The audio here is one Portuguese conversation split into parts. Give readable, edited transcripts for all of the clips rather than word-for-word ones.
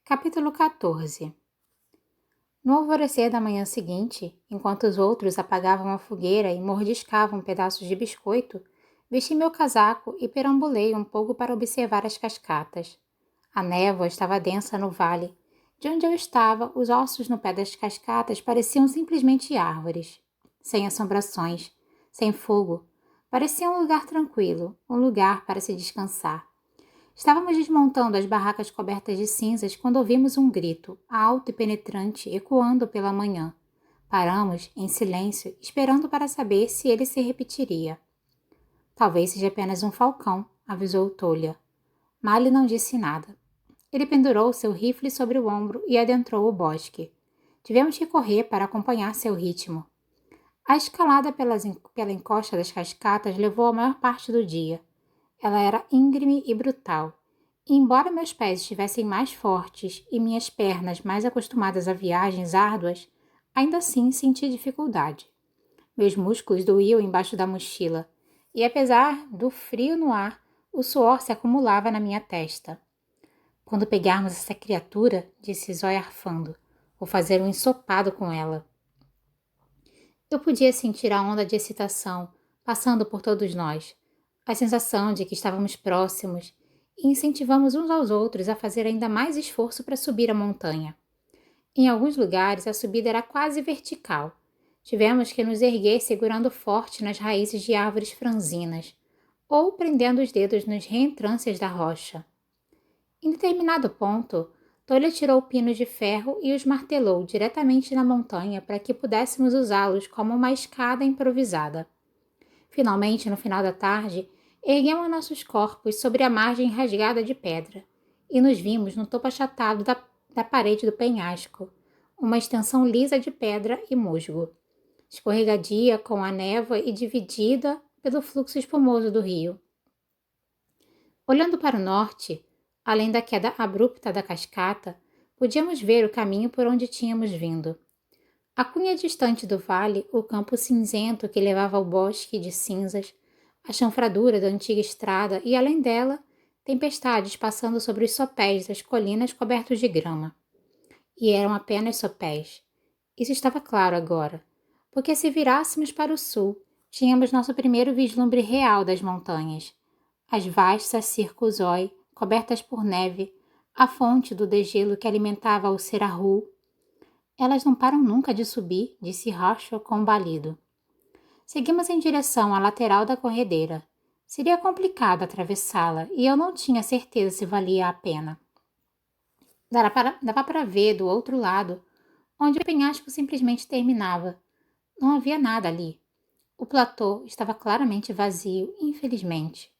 Capítulo 14. No alvorecer da manhã seguinte, enquanto os outros apagavam a fogueira e mordiscavam pedaços de biscoito, vesti meu casaco e perambulei um pouco para observar as cascatas. A névoa estava densa no vale. De onde eu estava, os ossos no pé das cascatas pareciam simplesmente árvores, sem assombrações, sem fogo. Parecia um lugar tranquilo, um lugar para se descansar. Estávamos desmontando as barracas cobertas de cinzas quando ouvimos um grito, alto e penetrante, ecoando pela manhã. Paramos, em silêncio, esperando para saber se ele se repetiria. Talvez seja apenas um falcão, avisou Tolha. Mali não disse nada. Ele pendurou seu rifle sobre o ombro e adentrou o bosque. Tivemos que correr para acompanhar seu ritmo. A escalada pela encosta das cascatas levou a maior parte do dia. Ela era íngreme e brutal. E embora meus pés estivessem mais fortes e minhas pernas mais acostumadas a viagens árduas, ainda assim senti dificuldade. Meus músculos doíam embaixo da mochila, e apesar do frio no ar, o suor se acumulava na minha testa. Quando pegarmos essa criatura, disse Zóia arfando, vou fazer um ensopado com ela. Eu podia sentir a onda de excitação passando por todos nós, a sensação de que estávamos próximos e incentivamos uns aos outros a fazer ainda mais esforço para subir a montanha. Em alguns lugares, a subida era quase vertical. Tivemos que nos erguer segurando forte nas raízes de árvores franzinas ou prendendo os dedos nas reentrâncias da rocha. Em determinado ponto, Tolha tirou pinos de ferro e os martelou diretamente na montanha para que pudéssemos usá-los como uma escada improvisada. Finalmente, no final da tarde, erguemos nossos corpos sobre a margem rasgada de pedra e nos vimos no topo achatado da parede do penhasco, uma extensão lisa de pedra e musgo, escorregadia com a névoa e dividida pelo fluxo espumoso do rio. Olhando para o norte, além da queda abrupta da cascata, podíamos ver o caminho por onde tínhamos vindo. A cunha distante do vale, o campo cinzento que levava ao bosque de cinzas, a chanfradura da antiga estrada e, além dela, tempestades passando sobre os sopés das colinas cobertos de grama. E eram apenas sopés. Isso estava claro agora, porque se virássemos para o sul, tínhamos nosso primeiro vislumbre real das montanhas. As vastas Circuzói, cobertas por neve, a fonte do degelo que alimentava o Serahul. Elas não param nunca de subir, disse Rachel combalido. Seguimos em direção à lateral da corredeira. Seria complicado atravessá-la e eu não tinha certeza se valia a pena. Dava para ver do outro lado, onde o penhasco simplesmente terminava. Não havia nada ali. O platô estava claramente vazio, infelizmente.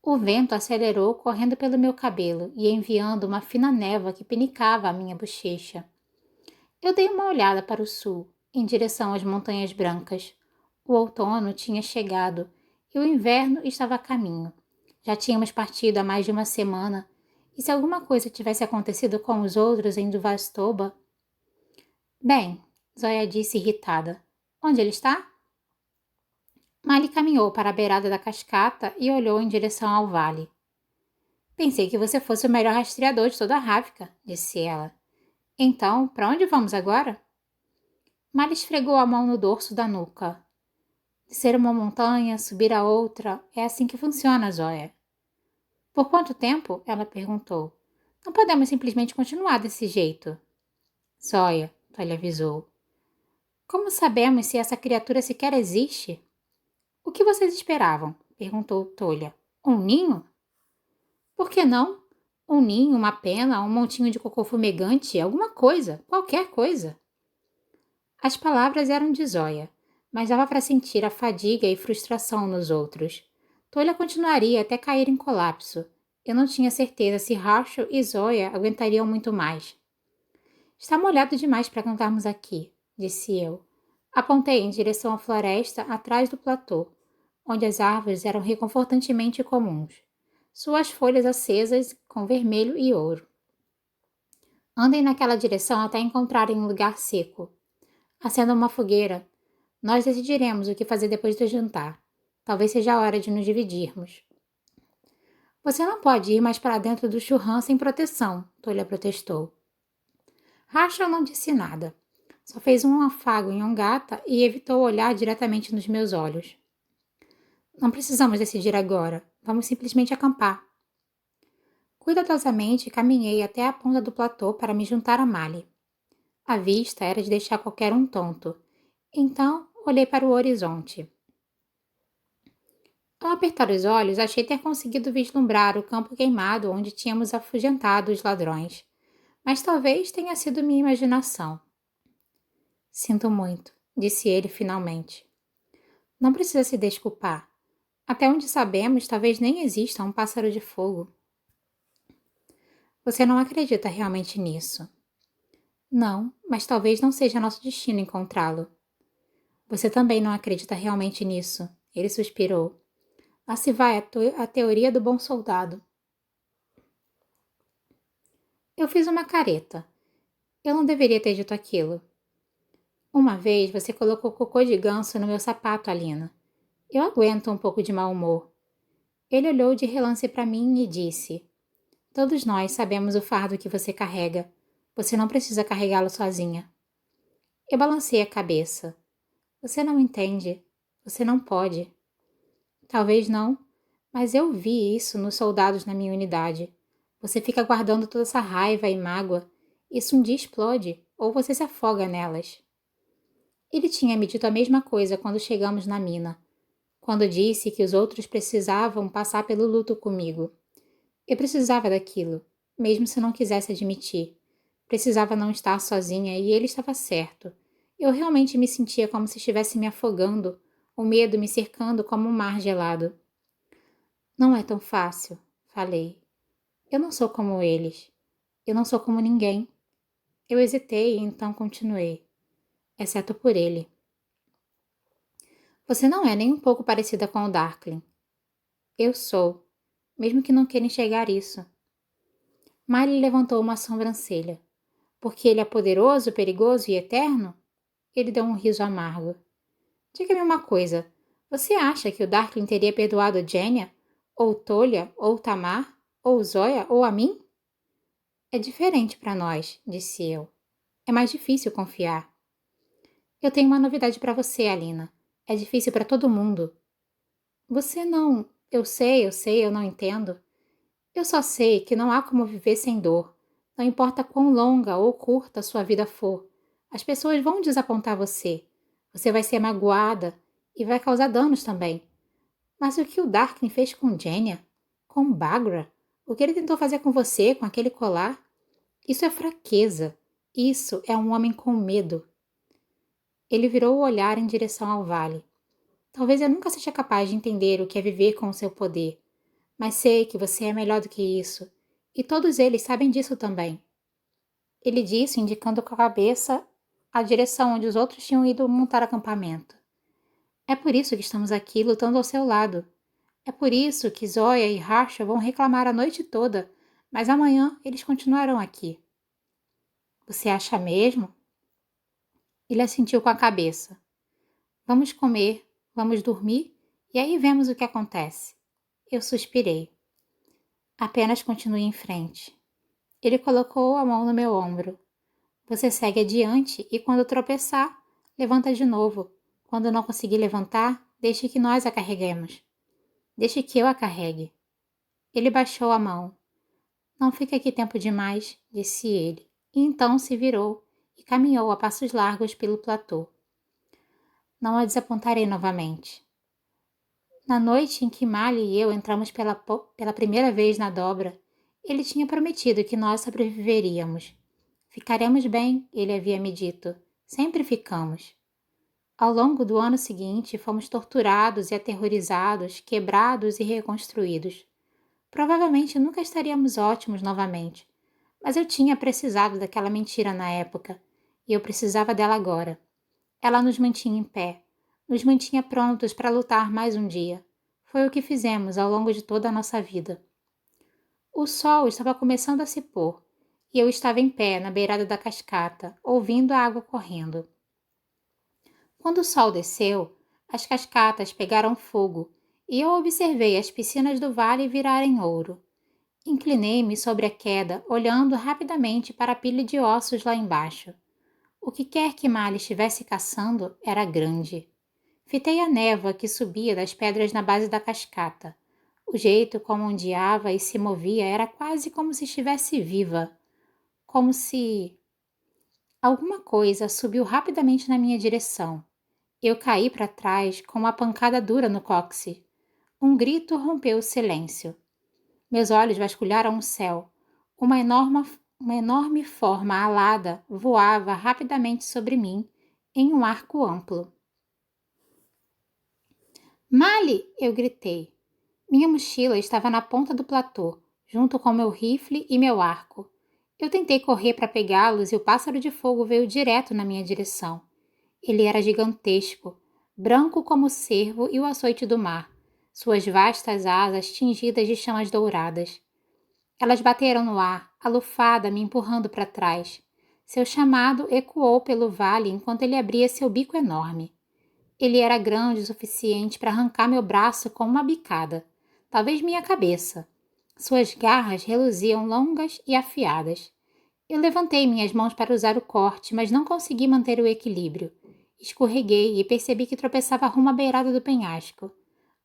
O vento acelerou correndo pelo meu cabelo e enviando uma fina névoa que pinicava a minha bochecha. Eu dei uma olhada para o sul, em direção às montanhas brancas. O outono tinha chegado e o inverno estava a caminho. Já tínhamos partido há mais de uma semana, e se alguma coisa tivesse acontecido com os outros em Duvastoba... Bem, Zóia disse irritada. Onde ele está? Mali caminhou para a beirada da cascata e olhou em direção ao vale. Pensei que você fosse o melhor rastreador de toda a Ravka, disse ela. Então, para onde vamos agora? Mali esfregou a mão no dorso da nuca. Descer uma montanha, subir a outra, é assim que funciona, Zóia. Por quanto tempo? Ela perguntou. Não podemos simplesmente continuar desse jeito. Zóia, Tolha avisou. Como sabemos se essa criatura sequer existe? O que vocês esperavam? Perguntou Tolha. Um ninho? Por que não? Um ninho, uma pena, um montinho de cocô fumegante, alguma coisa, qualquer coisa. As palavras eram de Zóia, mas dava para sentir a fadiga e frustração nos outros. Tolha continuaria até cair em colapso. Eu não tinha certeza se Rachel e Zóia aguentariam muito mais. Está molhado demais para cantarmos aqui, disse eu. Apontei em direção à floresta atrás do platô, onde as árvores eram reconfortantemente comuns, suas folhas acesas com vermelho e ouro. Andem naquela direção até encontrarem um lugar seco. Acenda uma fogueira. Nós decidiremos o que fazer depois do jantar. Talvez seja a hora de nos dividirmos. Você não pode ir mais para dentro do churrão sem proteção, Tolha protestou. Rachel não disse nada. Só fez um afago em Ongata e evitou olhar diretamente nos meus olhos. Não precisamos decidir agora. Vamos simplesmente acampar. Cuidadosamente caminhei até a ponta do platô para me juntar a Mali. A vista era de deixar qualquer um tonto. Então, olhei para o horizonte. Ao apertar os olhos, achei ter conseguido vislumbrar o campo queimado onde tínhamos afugentado os ladrões. Mas talvez tenha sido minha imaginação. Sinto muito, disse ele finalmente. Não precisa se desculpar. Até onde sabemos, talvez nem exista um pássaro de fogo. Você não acredita realmente nisso? Não, mas talvez não seja nosso destino encontrá-lo. Você também não acredita realmente nisso, ele suspirou. Lá se vai a teoria do bom soldado. Eu fiz uma careta. Eu não deveria ter dito aquilo. Uma vez você colocou cocô de ganso no meu sapato, Alina. Eu aguento um pouco de mau humor. Ele olhou de relance para mim e disse: Todos nós sabemos o fardo que você carrega. Você não precisa carregá-lo sozinha. Eu balancei a cabeça. Você não entende. Você não pode. Talvez não, mas eu vi isso nos soldados na minha unidade. Você fica guardando toda essa raiva e mágoa. Isso um dia explode, ou você se afoga nelas. Ele tinha me dito a mesma coisa quando chegamos na mina. Quando disse que os outros precisavam passar pelo luto comigo. Eu precisava daquilo, mesmo se não quisesse admitir. Precisava não estar sozinha e ele estava certo. Eu realmente me sentia como se estivesse me afogando, o medo me cercando como um mar gelado. Não é tão fácil, falei. Eu não sou como eles. Eu não sou como ninguém. Eu hesitei e então continuei. Exceto por ele. Você não é nem um pouco parecida com o Darkling. Eu sou, mesmo que não queira enxergar isso. Miley levantou uma sobrancelha. Porque ele é poderoso, perigoso e eterno? Ele deu um riso amargo. Diga-me uma coisa. Você acha que o Darkling teria perdoado Jenya? Ou Tolya? Ou Tamar? Ou Zoya? Ou a mim? É diferente para nós, disse eu. É mais difícil confiar. Eu tenho uma novidade para você, Alina. É difícil para todo mundo. Você não... Eu sei, eu não entendo. Eu só sei que não há como viver sem dor. Não importa quão longa ou curta a sua vida for. As pessoas vão desapontar você. Você vai ser magoada e vai causar danos também. Mas o que o Darkling fez com Jenya? Com Baghra? O que ele tentou fazer com você, com aquele colar? Isso é fraqueza. Isso é um homem com medo. Ele virou o olhar em direção ao vale. Talvez eu nunca seja capaz de entender o que é viver com o seu poder. Mas sei que você é melhor do que isso. E todos eles sabem disso também. Ele disse, indicando com a cabeça a direção onde os outros tinham ido montar acampamento. É por isso que estamos aqui lutando ao seu lado. É por isso que Zoya e Harsha vão reclamar a noite toda, mas amanhã eles continuarão aqui. Você acha mesmo? Ele assentiu com a cabeça. Vamos comer, vamos dormir e aí vemos o que acontece. Eu suspirei. Apenas continue em frente. Ele colocou a mão no meu ombro. Você segue adiante e quando tropeçar, levanta de novo. Quando não conseguir levantar, deixe que nós a carreguemos. Deixe que eu a carregue. Ele baixou a mão. Não fique aqui tempo demais, disse ele, e então se virou e caminhou a passos largos pelo platô. Não a desapontarei novamente. Na noite em que Mali e eu entramos pela primeira vez na dobra, ele tinha prometido que nós sobreviveríamos. Ficaremos bem, ele havia me dito. Sempre ficamos. Ao longo do ano seguinte, fomos torturados e aterrorizados, quebrados e reconstruídos. Provavelmente nunca estaríamos ótimos novamente, mas eu tinha precisado daquela mentira na época, e eu precisava dela agora. Ela nos mantinha em pé, nos mantinha prontos para lutar mais um dia. Foi o que fizemos ao longo de toda a nossa vida. O sol estava começando a se pôr, e eu estava em pé na beirada da cascata, ouvindo a água correndo. Quando o sol desceu, as cascatas pegaram fogo, e eu observei as piscinas do vale virarem ouro. Inclinei-me sobre a queda, olhando rapidamente para a pilha de ossos lá embaixo. O que quer que Mali estivesse caçando era grande. Fitei a névoa que subia das pedras na base da cascata. O jeito como ondeava e se movia era quase como se estivesse viva. Como se... Alguma coisa subiu rapidamente na minha direção. Eu caí para trás com uma pancada dura no cóccix. Um grito rompeu o silêncio. Meus olhos vasculharam o céu. Uma enorme forma alada voava rapidamente sobre mim em um arco amplo. Mali! Eu gritei. Minha mochila estava na ponta do platô, junto com meu rifle e meu arco. Eu tentei correr para pegá-los e o pássaro de fogo veio direto na minha direção. Ele era gigantesco, branco como o cervo e o açoite do mar, suas vastas asas tingidas de chamas douradas. Elas bateram no ar, a lufada me empurrando para trás. Seu chamado ecoou pelo vale enquanto ele abria seu bico enorme. Ele era grande o suficiente para arrancar meu braço com uma bicada, talvez minha cabeça. Suas garras reluziam longas e afiadas. Eu levantei minhas mãos para usar o corte, mas não consegui manter o equilíbrio. Escorreguei e percebi que tropeçava rumo à beirada do penhasco.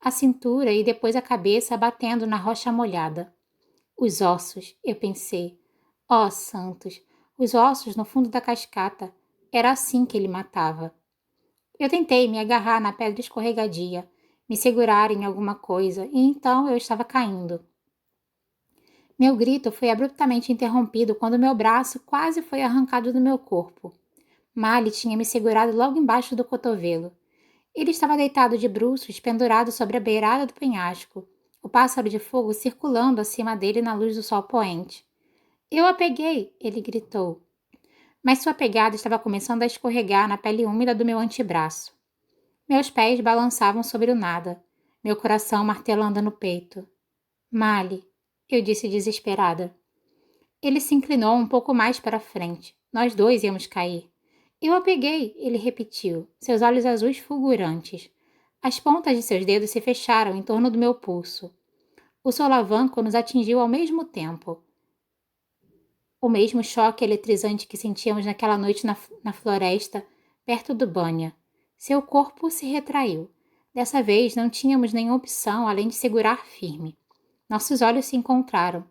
A cintura e depois a cabeça batendo na rocha molhada. Os ossos, eu pensei. Oh, santos! Os ossos no fundo da cascata. Era assim que ele matava. Eu tentei me agarrar na pedra escorregadia, me segurar em alguma coisa, e então eu estava caindo. Meu grito foi abruptamente interrompido quando meu braço quase foi arrancado do meu corpo. Mali tinha me segurado logo embaixo do cotovelo. Ele estava deitado de bruços, pendurado sobre a beirada do penhasco, o pássaro de fogo circulando acima dele na luz do sol poente. Eu a peguei, ele gritou. Mas sua pegada estava começando a escorregar na pele úmida do meu antebraço. Meus pés balançavam sobre o nada, meu coração martelando no peito. Mali, eu disse desesperada. Ele se inclinou um pouco mais para a frente. Nós dois íamos cair. Eu a peguei, ele repetiu, seus olhos azuis fulgurantes. As pontas de seus dedos se fecharam em torno do meu pulso. O solavanco nos atingiu ao mesmo tempo. O mesmo choque eletrizante que sentíamos naquela noite na floresta, perto do banha. Seu corpo se retraiu. Dessa vez não tínhamos nenhuma opção além de segurar firme. Nossos olhos se encontraram,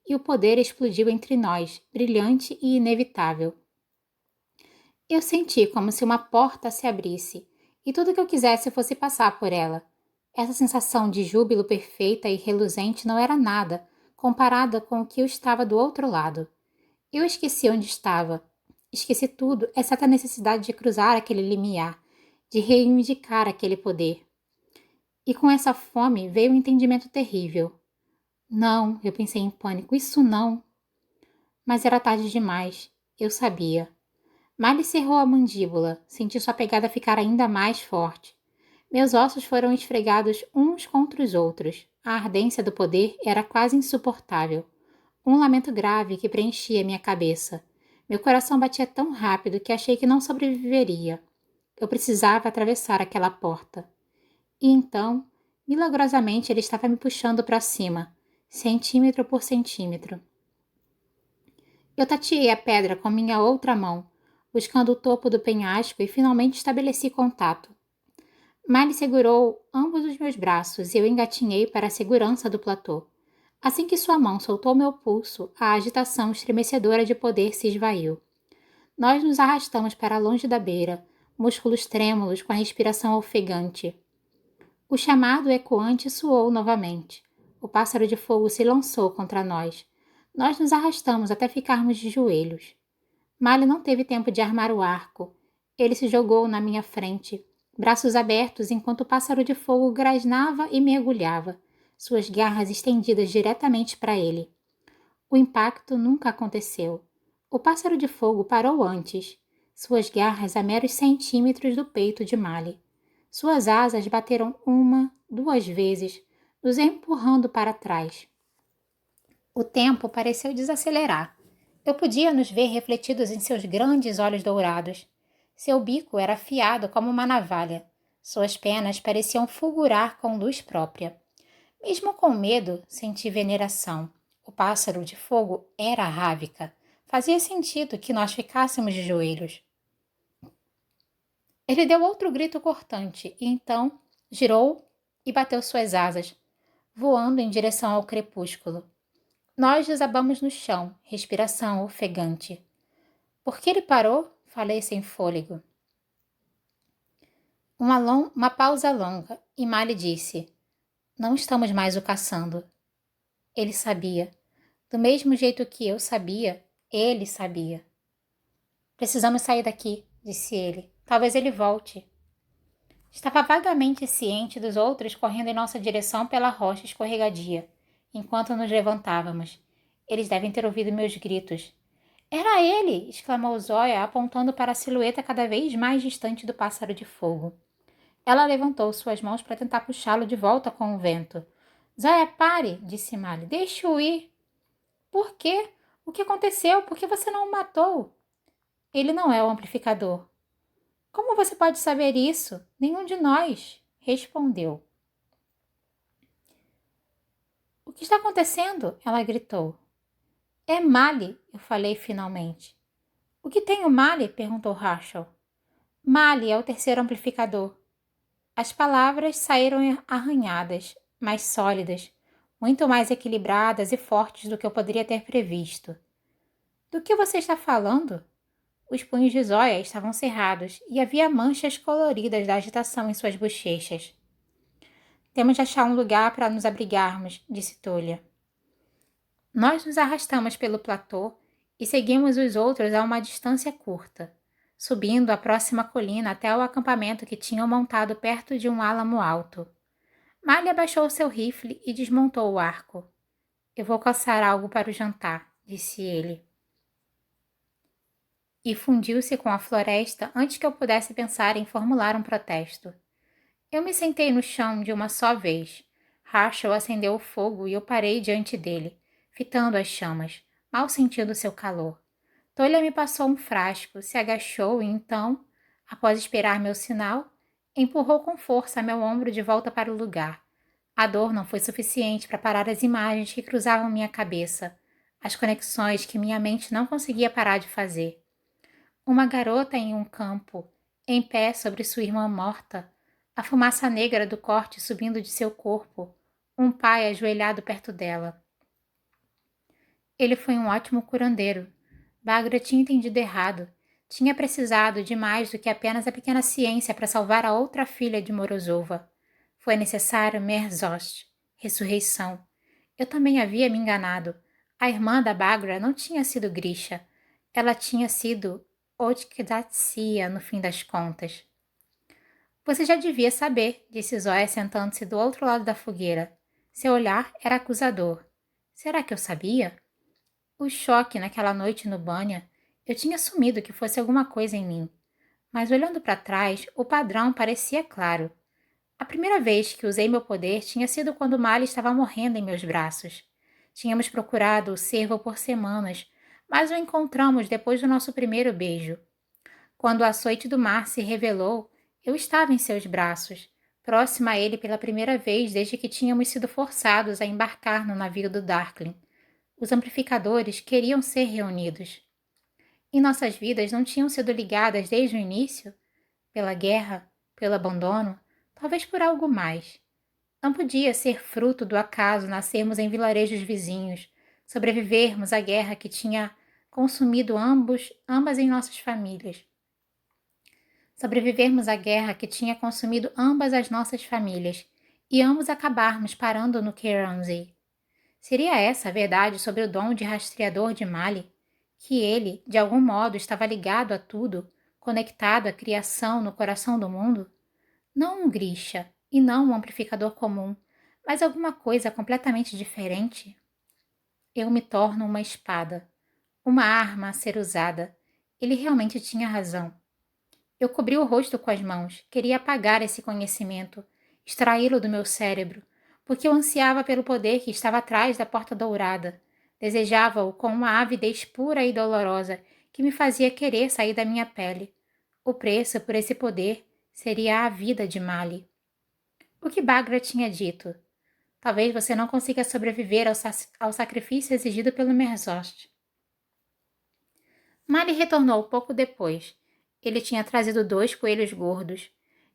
e o poder explodiu entre nós, brilhante e inevitável. Eu senti como se uma porta se abrisse, e tudo que eu quisesse fosse passar por ela. Essa sensação de júbilo perfeita e reluzente não era nada, comparada com o que eu estava do outro lado. Eu esqueci onde estava. Esqueci tudo, exceto a necessidade de cruzar aquele limiar, de reivindicar aquele poder. E com essa fome veio um entendimento terrível. Não, eu pensei em pânico, isso não. Mas era tarde demais. Eu sabia. Mali cerrou a mandíbula, senti sua pegada ficar ainda mais forte. Meus ossos foram esfregados uns contra os outros. A ardência do poder era quase insuportável. Um lamento grave que preenchia minha cabeça. Meu coração batia tão rápido que achei que não sobreviveria. Eu precisava atravessar aquela porta. E então, milagrosamente, ele estava me puxando para cima, centímetro por centímetro. Eu tateei a pedra com minha outra mão, buscando o topo do penhasco e finalmente estabeleci contato. Mali segurou ambos os meus braços e eu engatinhei para a segurança do platô. Assim que sua mão soltou meu pulso, a agitação estremecedora de poder se esvaiu. Nós nos arrastamos para longe da beira, músculos trêmulos com a respiração ofegante. O chamado ecoante soou novamente. O pássaro de fogo se lançou contra nós. Nós nos arrastamos até ficarmos de joelhos. Mali não teve tempo de armar o arco. Ele se jogou na minha frente, braços abertos enquanto o pássaro de fogo grasnava e mergulhava, suas garras estendidas diretamente para ele. O impacto nunca aconteceu. O pássaro de fogo parou antes, suas garras a meros centímetros do peito de Mali. Suas asas bateram uma, duas vezes, nos empurrando para trás. O tempo pareceu desacelerar. Eu podia nos ver refletidos em seus grandes olhos dourados. Seu bico era afiado como uma navalha. Suas penas pareciam fulgurar com luz própria. Mesmo com medo, senti veneração. O pássaro de fogo era Ravika. Fazia sentido que nós ficássemos de joelhos. Ele deu outro grito cortante e então girou e bateu suas asas, voando em direção ao crepúsculo. Nós desabamos no chão, respiração ofegante. Por que ele parou? Falei sem fôlego. Uma pausa longa e Mali disse: Não estamos mais o caçando. Ele sabia. Do mesmo jeito que eu sabia, ele sabia. Precisamos sair daqui, disse ele. Talvez ele volte. Estava vagamente ciente dos outros correndo em nossa direção pela rocha escorregadia, enquanto nos levantávamos. Eles devem ter ouvido meus gritos. Era ele! Exclamou Zóia, apontando para a silhueta cada vez mais distante do pássaro de fogo. Ela levantou suas mãos para tentar puxá-lo de volta com o vento. Zóia, pare! Disse Mali. Deixe-o ir. Por quê? O que aconteceu? Por que você não o matou? Ele não é o amplificador. Como você pode saber isso? Nenhum de nós, respondeu. O que está acontecendo? Ela gritou. É Mali, eu falei finalmente. O que tem o Mali? Perguntou Rachel. Mali é o terceiro amplificador. As palavras saíram arranhadas, mas sólidas, muito mais equilibradas e fortes do que eu poderia ter previsto. Do que você está falando? Os punhos de Zóia estavam cerrados e havia manchas coloridas da agitação em suas bochechas. Temos de achar um lugar para nos abrigarmos, disse Tolha. Nós nos arrastamos pelo platô e seguimos os outros a uma distância curta, subindo a próxima colina até o acampamento que tinham montado perto de um álamo alto. Mali abaixou seu rifle e desmontou o arco. Eu vou caçar algo para o jantar, disse ele. E fundiu-se com a floresta antes que eu pudesse pensar em formular um protesto. Eu me sentei no chão de uma só vez. Rachel acendeu o fogo e eu parei diante dele, fitando as chamas, mal sentindo seu calor. Tolha me passou um frasco, se agachou e então, após esperar meu sinal, empurrou com força meu ombro de volta para o lugar. A dor não foi suficiente para parar as imagens que cruzavam minha cabeça, as conexões que minha mente não conseguia parar de fazer. Uma garota em um campo, em pé sobre sua irmã morta, a fumaça negra do corte subindo de seu corpo, um pai ajoelhado perto dela. Ele foi um ótimo curandeiro. Bagra tinha entendido errado. Tinha precisado de mais do que apenas a pequena ciência para salvar a outra filha de Morozova. Foi necessário Merzost, ressurreição. Eu também havia me enganado. A irmã da Bagra não tinha sido Grisha. Ela tinha sido Otkdatsia, no fim das contas. Você já devia saber, disse Zóia sentando-se do outro lado da fogueira. Seu olhar era acusador. Será que eu sabia? O choque naquela noite no banha, eu tinha assumido que fosse alguma coisa em mim. Mas olhando para trás, o padrão parecia claro. A primeira vez que usei meu poder tinha sido quando Mali estava morrendo em meus braços. Tínhamos procurado o cervo por semanas, mas o encontramos depois do nosso primeiro beijo. Quando o açoite do mar se revelou, eu estava em seus braços, próxima a ele pela primeira vez desde que tínhamos sido forçados a embarcar no navio do Darkling. Os amplificadores queriam ser reunidos. E nossas vidas não tinham sido ligadas desde o início? Pela guerra, pelo abandono, talvez por algo mais. Não podia ser fruto do acaso nascermos em vilarejos vizinhos, sobrevivermos à guerra que tinha consumido ambas em nossas famílias. Sobrevivermos à guerra que tinha consumido ambas as nossas famílias e ambos acabarmos parando no Kiranzi. Seria essa a verdade sobre o dom de rastreador de Mali? Que ele, de algum modo, estava ligado a tudo, conectado à criação no coração do mundo? Não um Grisha, e não um amplificador comum, mas alguma coisa completamente diferente? Eu me torno uma espada, uma arma a ser usada. Ele realmente tinha razão. Eu cobri o rosto com as mãos, queria apagar esse conhecimento, extraí-lo do meu cérebro, porque eu ansiava pelo poder que estava atrás da porta dourada. Desejava-o com uma avidez pura e dolorosa que me fazia querer sair da minha pele. O preço por esse poder Seria a vida de Mali. O que Bagra tinha dito? Talvez você não consiga sobreviver ao sacrifício exigido pelo Merzost. Mali retornou pouco depois. Ele tinha trazido 2 coelhos gordos.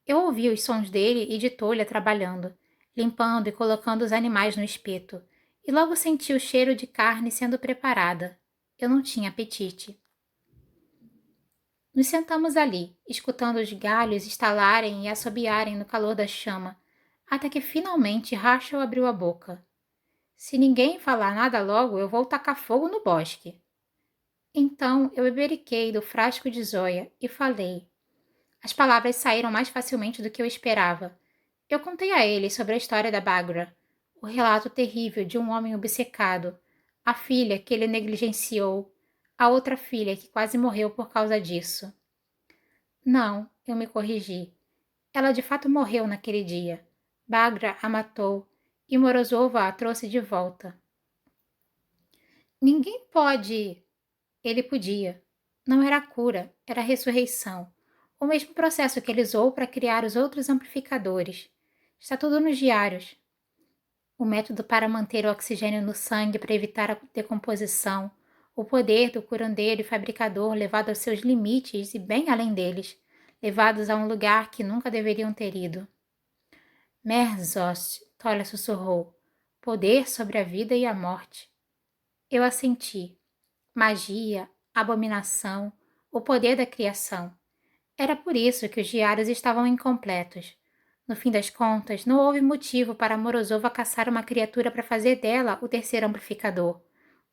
Eu ouvi os sons dele e de Tolha trabalhando, limpando e colocando os animais no espeto, e logo senti o cheiro de carne sendo preparada. Eu não tinha apetite. Nos sentamos ali, escutando os galhos estalarem e assobiarem no calor da chama, até que finalmente Rachel abriu a boca. Se ninguém falar nada logo, eu vou tacar fogo no bosque. Então eu beberiquei do frasco de Zoya e falei. As palavras saíram mais facilmente do que eu esperava. Eu contei a ele sobre a história da Bagra, o relato terrível de um homem obcecado, a filha que ele negligenciou, a outra filha que quase morreu por causa disso. Não, eu me corrigi. Ela de fato morreu naquele dia. Bagra a matou e Morozova a trouxe de volta. Ninguém pode. Ele podia. Não era a cura, era a ressurreição. O mesmo processo que ele usou para criar os outros amplificadores. Está tudo nos diários. O método para manter o oxigênio no sangue para evitar a decomposição. O poder do curandeiro e fabricador levado aos seus limites e bem além deles, levados a um lugar que nunca deveriam ter ido. Merzost, Tolia sussurrou. Poder sobre a vida e a morte. Eu assenti. Magia, abominação, o poder da criação. Era por isso que os diários estavam incompletos. No fim das contas, não houve motivo para Morozova caçar uma criatura para fazer dela o terceiro amplificador.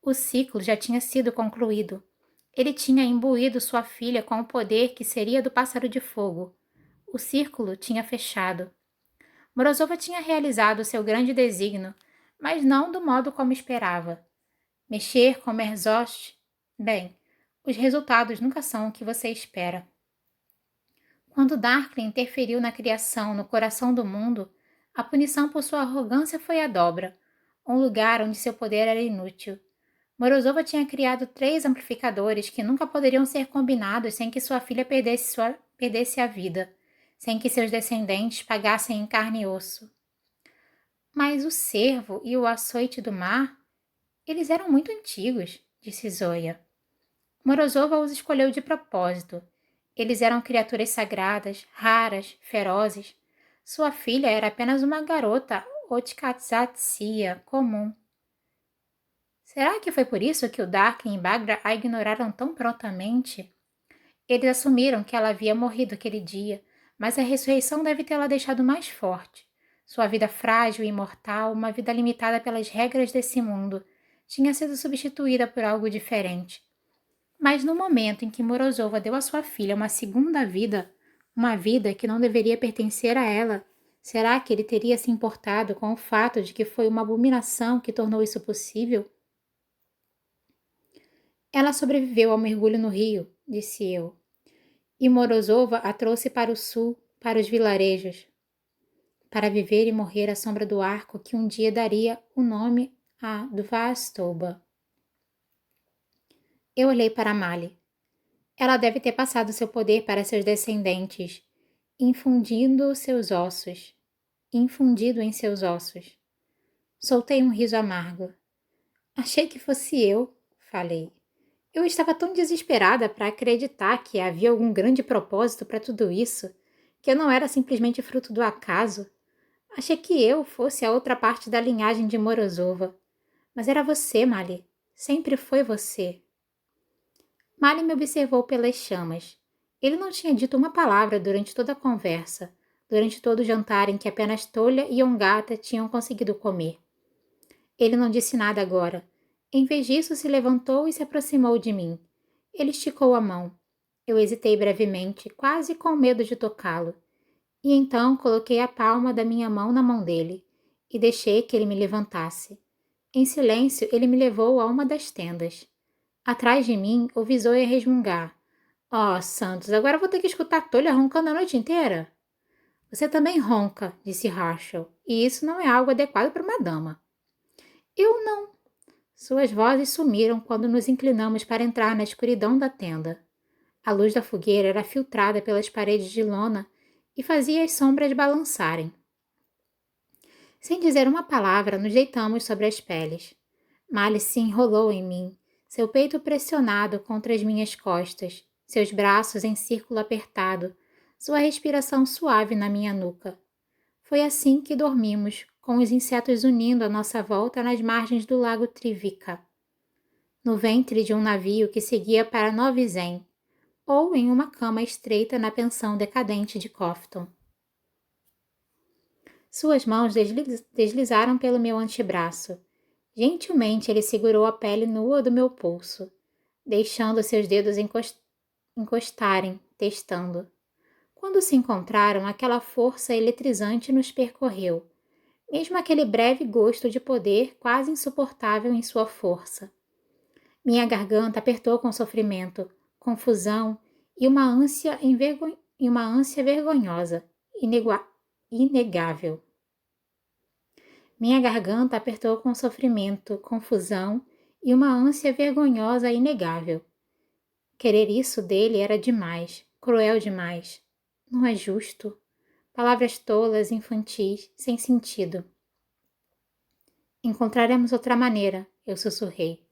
O ciclo já tinha sido concluído. Ele tinha imbuído sua filha com o poder que seria do pássaro de fogo. O círculo tinha fechado. Morozova tinha realizado seu grande desígnio, mas não do modo como esperava. Mexer com Merzost? Bem, os resultados nunca são o que você espera. Quando Darkling interferiu na criação no coração do mundo, a punição por sua arrogância foi a dobra, um lugar onde seu poder era inútil. Morozova tinha criado 3 amplificadores que nunca poderiam ser combinados sem que sua filha perdesse a vida, sem que seus descendentes pagassem em carne e osso. Mas o cervo e o açoite do mar, eles eram muito antigos, disse Zoya. Morozova os escolheu de propósito. Eles eram criaturas sagradas, raras, ferozes. Sua filha era apenas uma garota Otkatsatsiya comum. Será que foi por isso que o Darkling e Bagra a ignoraram tão prontamente? Eles assumiram que ela havia morrido aquele dia, mas a ressurreição deve tê-la deixado mais forte. Sua vida frágil e imortal, uma vida limitada pelas regras desse mundo, tinha sido substituída por algo diferente. Mas no momento em que Morozova deu à sua filha uma segunda vida, uma vida que não deveria pertencer a ela, será que ele teria se importado com o fato de que foi uma abominação que tornou isso possível? Ela sobreviveu ao mergulho no rio, disse eu, e Morozova a trouxe para o sul, para os vilarejos, para viver e morrer à sombra do arco que um dia daria o nome a Dvastoba. Eu olhei para Mali. Ela deve ter passado seu poder para seus descendentes, infundindo em seus ossos. Soltei um riso amargo. Achei que fosse eu, falei. Eu estava tão desesperada para acreditar que havia algum grande propósito para tudo isso, que eu não era simplesmente fruto do acaso. Achei que eu fosse a outra parte da linhagem de Morozova. Mas era você, Mali. Sempre foi você. Mali me observou pelas chamas. Ele não tinha dito uma palavra durante toda a conversa, durante todo o jantar em que apenas Tolha e Ongata tinham conseguido comer. Ele não disse nada agora. Em vez disso, se levantou e se aproximou de mim. Ele esticou a mão. Eu hesitei brevemente, quase com medo de tocá-lo. E então coloquei a palma da minha mão na mão dele e deixei que ele me levantasse. Em silêncio, ele me levou a uma das tendas. Atrás de mim, ouvi Zoya resmungar. Oh, Santos, agora vou ter que escutar a Tolha roncando a noite inteira? Você também ronca, disse Rachel, e isso não é algo adequado para uma dama. Eu não. Suas vozes sumiram quando nos inclinamos para entrar na escuridão da tenda. A luz da fogueira era filtrada pelas paredes de lona e fazia as sombras balançarem. Sem dizer uma palavra, nos deitamos sobre as peles. Mali se enrolou em mim, seu peito pressionado contra as minhas costas, seus braços em círculo apertado, sua respiração suave na minha nuca. Foi assim que dormimos, com os insetos unindo à nossa volta nas margens do lago Trivika, no ventre de um navio que seguia para Novi Zen, ou em uma cama estreita na pensão decadente de Cofton. Suas mãos deslizaram pelo meu antebraço. Gentilmente ele segurou a pele nua do meu pulso, deixando seus dedos encostarem, testando. Quando se encontraram, aquela força eletrizante nos percorreu, mesmo aquele breve gosto de poder quase insuportável em sua força. Minha garganta apertou com sofrimento, confusão e uma ânsia vergonhosa, inegável. Minha garganta apertou com sofrimento, confusão e uma ânsia vergonhosa inegável. Querer isso dele era demais, cruel demais. Não é justo. Palavras tolas, infantis, sem sentido. Encontraremos outra maneira, eu sussurrei.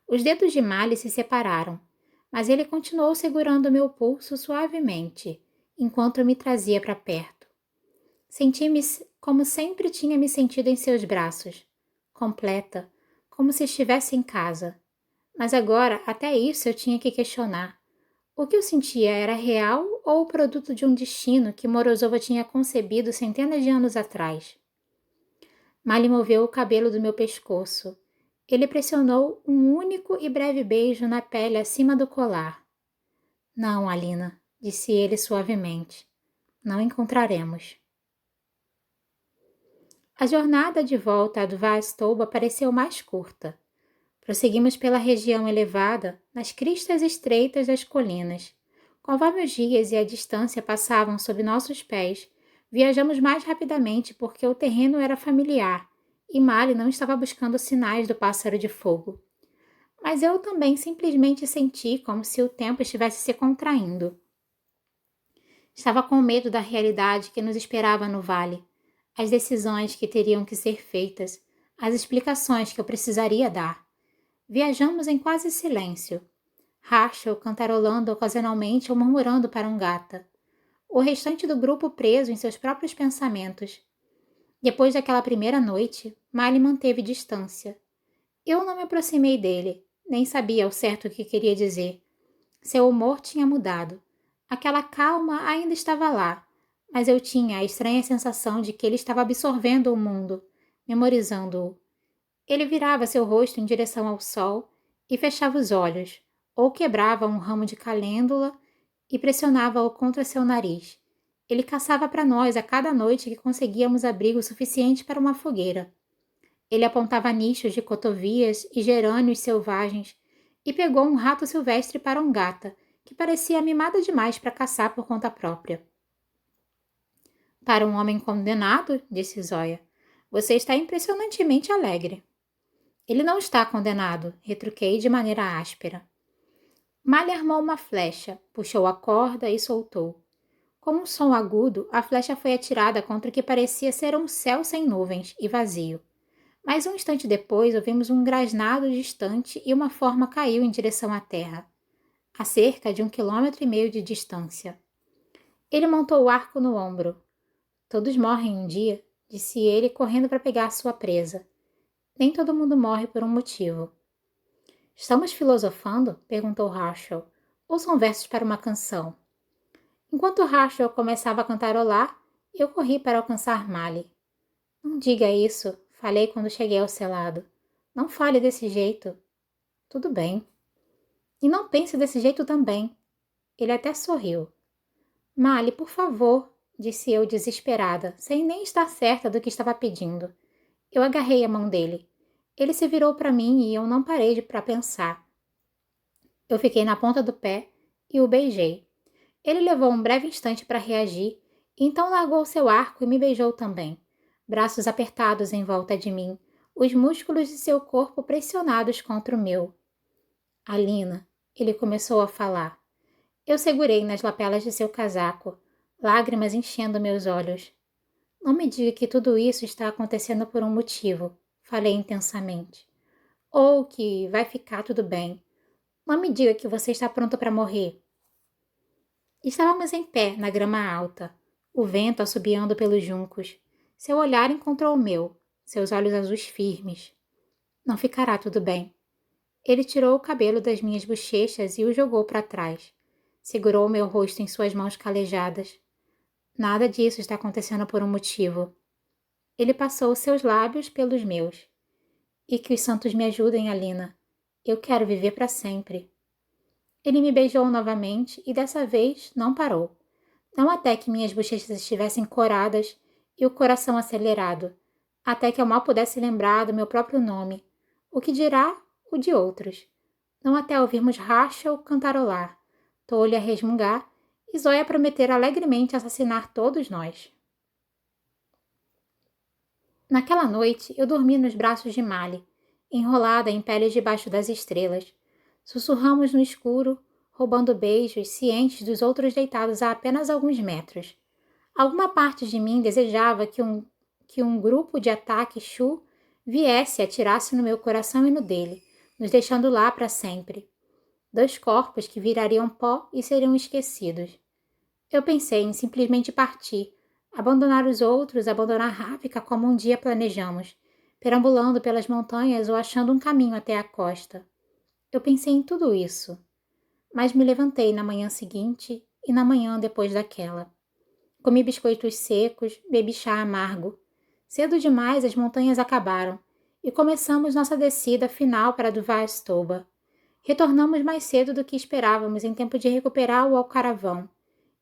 Os dedos de Mali se separaram, mas ele continuou segurando meu pulso suavemente, enquanto me trazia para perto. Senti-me como sempre tinha me sentido em seus braços, completa, como se estivesse em casa. Mas agora, até isso eu tinha que questionar. O que eu sentia era real ou o produto de um destino que Morozova tinha concebido centenas de anos atrás? Mali moveu o cabelo do meu pescoço. Ele pressionou um único e breve beijo na pele acima do colar. Não, Alina, disse ele suavemente. Não encontraremos. A jornada de volta a Dvastouba pareceu mais curta. Prosseguimos pela região elevada, nas cristas estreitas das colinas. Conforme os dias e a distância passavam sob nossos pés, viajamos mais rapidamente porque o terreno era familiar e Mali não estava buscando sinais do pássaro de fogo. Mas eu também simplesmente senti como se o tempo estivesse se contraindo. Estava com medo da realidade que nos esperava no vale, as decisões que teriam que ser feitas, as explicações que eu precisaria dar. Viajamos em quase silêncio. Rachel cantarolando ocasionalmente ou murmurando para um gata. O restante do grupo preso em seus próprios pensamentos. Depois daquela primeira noite, Mali manteve distância. Eu não me aproximei dele, nem sabia ao certo o que queria dizer. Seu humor tinha mudado. Aquela calma ainda estava lá, mas eu tinha a estranha sensação de que ele estava absorvendo o mundo, memorizando-o. Ele virava seu rosto em direção ao sol e fechava os olhos, ou quebrava um ramo de calêndula e pressionava-o contra seu nariz. Ele caçava para nós a cada noite que conseguíamos abrigo suficiente para uma fogueira. Ele apontava nichos de cotovias e gerânios selvagens e pegou um rato silvestre para um gata, que parecia mimada demais para caçar por conta própria. Para um homem condenado, disse Zóia, você está impressionantemente alegre. Ele não está condenado, retruquei de maneira áspera. Mali armou uma flecha, puxou a corda e soltou. Com um som agudo, a flecha foi atirada contra o que parecia ser um céu sem nuvens e vazio. Mas um instante depois, ouvimos um grasnado distante e uma forma caiu em direção à terra, a cerca de 1,5 km de distância. Ele montou o arco no ombro. Todos morrem um dia, disse ele, correndo para pegar sua presa. Nem todo mundo morre por um motivo. Estamos filosofando? Perguntou Rachel. Ou são versos para uma canção? Enquanto Rachel começava a cantarolar, eu corri para alcançar Mali. Não diga isso, falei quando cheguei ao selado. Não fale desse jeito. Tudo bem. E não pense desse jeito também. Ele até sorriu. Mali, por favor, disse eu desesperada, sem nem estar certa do que estava pedindo. Eu agarrei a mão dele. Ele se virou para mim e eu não parei para pensar. Eu fiquei na ponta do pé e o beijei. Ele levou um breve instante para reagir, e então largou seu arco e me beijou também, braços apertados em volta de mim, os músculos de seu corpo pressionados contra o meu. Alina, ele começou a falar. Eu segurei nas lapelas de seu casaco. lágrimas enchendo meus olhos. Não me diga que tudo isso está acontecendo por um motivo, falei intensamente. Ou que vai ficar tudo bem. Não me diga que você está pronto para morrer. Estávamos em pé, na grama alta, o vento assobiando pelos juncos. Seu olhar encontrou o meu, seus olhos azuis firmes. Não ficará tudo bem. Ele tirou o cabelo das minhas bochechas e o jogou para trás. Segurou meu rosto em suas mãos calejadas. Nada disso está acontecendo por um motivo. Ele passou seus lábios pelos meus. E que os santos me ajudem, Alina. Eu quero viver para sempre. Ele me beijou novamente e dessa vez não parou. Não até que minhas bochechas estivessem coradas e o coração acelerado, até que eu mal pudesse lembrar do meu próprio nome, o que dirá o de outros. Não até ouvirmos Rachel cantarolar, Tolha resmungar e Zóia prometer alegremente assassinar todos nós. Naquela noite, eu dormi nos braços de Mali, enrolada em peles debaixo das estrelas. Sussurramos no escuro, roubando beijos, cientes dos outros deitados a apenas alguns metros. Alguma parte de mim desejava que um grupo de ataque Shu viesse e atirasse no meu coração e no dele, nos deixando lá para sempre. 2 corpos que virariam pó e seriam esquecidos. Eu pensei em simplesmente partir, abandonar os outros, abandonar Ravka como um dia planejamos, perambulando pelas montanhas ou achando um caminho até a costa. Eu pensei em tudo isso, mas me levantei na manhã seguinte e na manhã depois daquela. Comi biscoitos secos, bebi chá amargo. Cedo demais as montanhas acabaram e começamos nossa descida final para Duvastoba. Retornamos mais cedo do que esperávamos em tempo de recuperar o alcaravão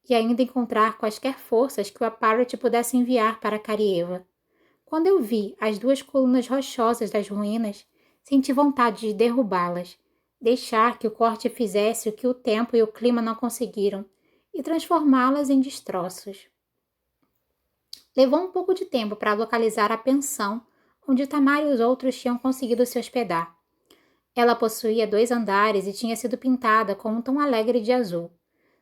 e ainda encontrar quaisquer forças que o Aparat pudesse enviar para Karieva. Quando eu vi as 2 colunas rochosas das ruínas, senti vontade de derrubá-las, deixar que o corte fizesse o que o tempo e o clima não conseguiram e transformá-las em destroços. Levou um pouco de tempo para localizar a pensão onde Tamar e os outros tinham conseguido se hospedar. Ela possuía 2 andares e tinha sido pintada com um tom alegre de azul.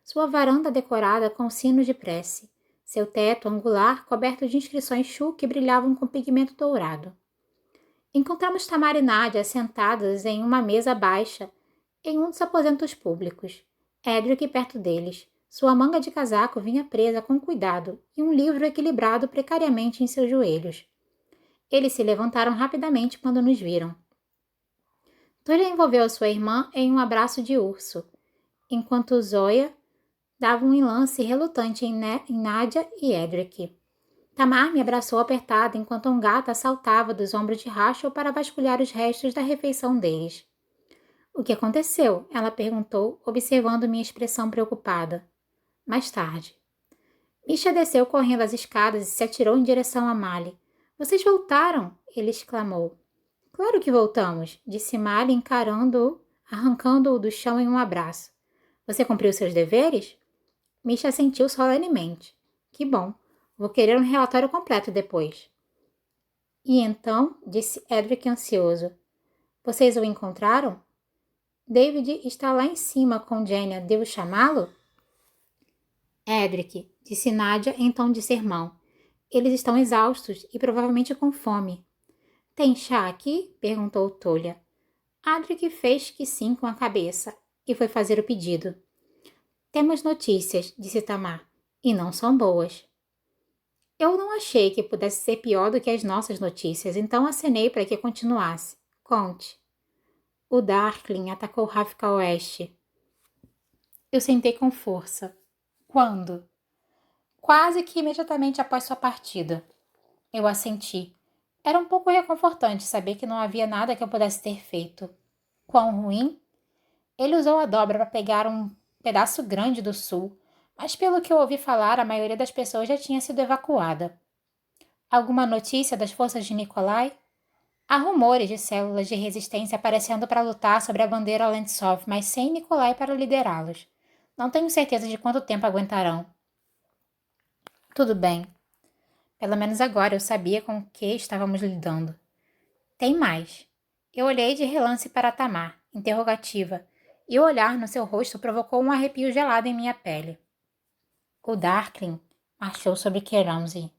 Sua varanda decorada com sinos de prece. Seu teto angular coberto de inscrições Shu que brilhavam com pigmento dourado. Encontramos Tamar e Nádia sentadas em uma mesa baixa em um dos aposentos públicos. Edric perto deles. Sua manga de casaco vinha presa com cuidado e um livro equilibrado precariamente em seus joelhos. Eles se levantaram rapidamente quando nos viram. Tolha envolveu sua irmã em um abraço de urso, enquanto Zóia dava um enlace relutante em Nádia e Edric. Tamar me abraçou apertada enquanto um gato saltava dos ombros de Rachel para vasculhar os restos da refeição deles. O que aconteceu? Ela perguntou, observando minha expressão preocupada. Mais tarde. Misha desceu correndo as escadas e se atirou em direção a Mali. Vocês voltaram! Ele exclamou. Claro que voltamos, disse Mali encarando-o, arrancando-o do chão em um abraço. Você cumpriu seus deveres? Misha assentiu solenemente. Que bom. Vou querer um relatório completo depois. E então, disse Edric ansioso. Vocês o encontraram? David está lá em cima com Jenna. Devo chamá-lo? Edric, disse Nádia em tom de sermão. Eles estão exaustos e provavelmente com fome. Tem chá aqui? Perguntou Tolha. Edric fez que sim com a cabeça e foi fazer o pedido. Temos notícias, disse Tamar, e não são boas. Eu não achei que pudesse ser pior do que as nossas notícias, então acenei para que continuasse. Conte. O Darkling atacou Ravka Oeste. Eu sentei com força. Quando? Quase que imediatamente após sua partida. Eu assenti. Era um pouco reconfortante saber que não havia nada que eu pudesse ter feito. Quão ruim? Ele usou a dobra para pegar um pedaço grande do sul, mas pelo que eu ouvi falar, a maioria das pessoas já tinha sido evacuada. Alguma notícia das forças de Nikolai? Há rumores de células de resistência aparecendo para lutar sobre a bandeira Lentsov, mas sem Nikolai para liderá-los. Não tenho certeza de quanto tempo aguentarão. Tudo bem. Pelo menos agora eu sabia com o que estávamos lidando. Tem mais. Eu olhei de relance para Tamar, interrogativa, e o olhar no seu rosto provocou um arrepio gelado em minha pele. O Darkling, marchou sobre Keramzi.